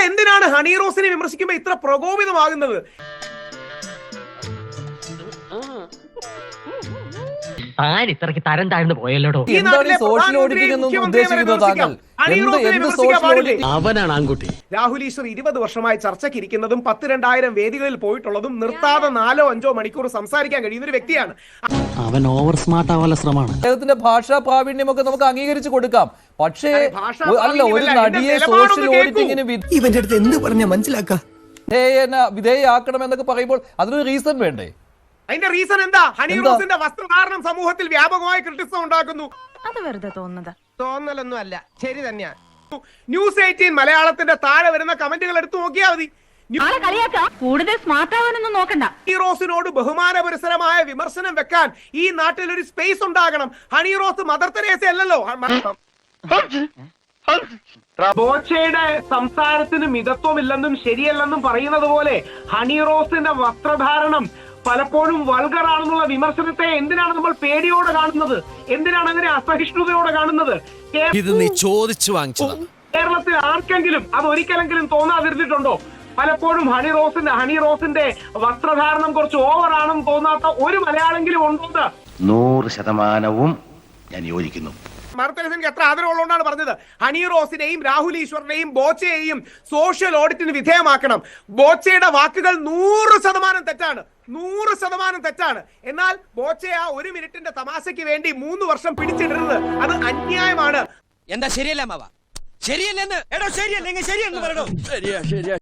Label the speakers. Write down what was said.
Speaker 1: എന്തിനാണ് ഹണി റോസിനെ വിമർശിക്കുമ്പോൾ ഇത്ര പ്രകോപിതമാകുന്നത്?
Speaker 2: താൻ ഇത്രക്ക് തരം താഴ്ന്നു പോയല്ലോടോ.
Speaker 3: അവനാണ് ആൺകുട്ടി.
Speaker 1: രാഹുൽ ഈശ്വർ 20 വർഷമായി ചർച്ചയ്ക്കിരിക്കുന്നതും 10,000 വേദികളിൽ പോയിട്ടുള്ളതും നിർത്താതെ 4-5 മണിക്കൂർ സംസാരിക്കാൻ കഴിയുന്ന ഒരു വ്യക്തിയാണ്.
Speaker 3: അവൻ ഓവർ സ്മാർട്ട് ആവാനുള്ള ശ്രമമാണ്.
Speaker 4: അദ്ദേഹത്തിന്റെ ഭാഷാ പ്രാവീണ്യമൊക്കെ നമുക്ക് അംഗീകരിച്ചു കൊടുക്കാം. പക്ഷേ അല്ല, ഒരു നടിയെ സോഷ്യൽ ഓഡിറ്റിങ്ങിന്
Speaker 5: ഇവന്റെ അടുത്ത് എന്ത് പറഞ്ഞാ മനസ്സിലാക്കാം
Speaker 4: വിധേയയാക്കണം എന്നൊക്കെ പറയുമ്പോൾ അതിനൊരു റീസൺ വേണ്ടേ?
Speaker 1: അതിന്റെ റീസൺ എന്താ? ഹണി റോസിന്റെ വസ്ത്രധാരണം സമൂഹത്തിൽ വ്യാപകമായ ക്രിറ്റിസിസം ഉണ്ടാക്കുന്നു.
Speaker 6: അത് വെറുതെ
Speaker 1: തോന്നലൊന്നും അല്ല, ശരി തന്നെയാ. ന്യൂസ് 18 മലയാളത്തിന്റെ താഴെ വരുന്ന കമന്റുകൾ എടുത്തു നോക്കിയാൽ മതി.
Speaker 6: കൂടുതൽ സ്മാർട്ട് ആവാനൊന്നും നോക്കണ്ട.
Speaker 1: ഹണി റോസിനോട് ബഹുമാനപരസരമായ വിമർശനം വെക്കാൻ ഈ നാട്ടിൽ ഒരു സ്പേസ് ഉണ്ടാകണം. ഹണി റോസ് മദർ തെരേസ അല്ലല്ലോ. ബോച്ചയുടെ സംസാരത്തിന് മിതത്വമില്ലെന്നും ശരിയല്ലെന്നും പറയുന്നത് പോലെ ഹണി റോസിന്റെ വസ്ത്രധാരണം പലപ്പോഴും വൾഗറാണെന്നുള്ള വിമർശനത്തെ എന്തിനാണ് നമ്മൾ പേടിയോടെ കാണുന്നത്? എന്തിനാണ് അങ്ങനെ അസഹിഷ്ണുതയോടെ കാണുന്നത്?
Speaker 3: ഇത് നീ ചോദിച്ചു വാങ്ങിച്ചതാണ്.
Speaker 1: കേരളത്തിൽ ആർക്കെങ്കിലും അത് ഒരിക്കലെങ്കിലും തോന്നാതിരുന്നിട്ടുണ്ടോ? പലപ്പോഴും ഹണി റോസിന്റെ വസ്ത്രധാരണം കുറച്ച് ഓവറാണെന്ന് തോന്നാത്ത ഒരു മലയാളെങ്കിലും ഉണ്ടോ?
Speaker 7: 100% ഞാൻ യോജിക്കുന്നു.
Speaker 1: മദർ എത്ര ആദരവുള്ളതുകൊണ്ടാണ് പറഞ്ഞത്. ഹണി റോസിനെയും രാഹുൽ ഈശ്വറിനെയും ബോച്ചയെയും സോഷ്യൽ ഓഡിറ്റിന് വിധേയമാക്കണം. ബോച്ചയുടെ വാക്കുകൾ 100% തെറ്റാണ്, 100% തെറ്റാണ്. എന്നാൽ ബോച്ചയെ ആ 1 മിനിറ്റിന്റെ തമാശയ്ക്ക് വേണ്ടി 3 വർഷം പിടിച്ചിടരുത്. അത് അന്യായമാണ്.
Speaker 3: എന്താ ശരിയല്ല മാവ? ശരിയല്ലെന്ന് ശരിയല്ലെങ്കിൽ ശരിയെന്ന് പറയണോ? ശരിയാ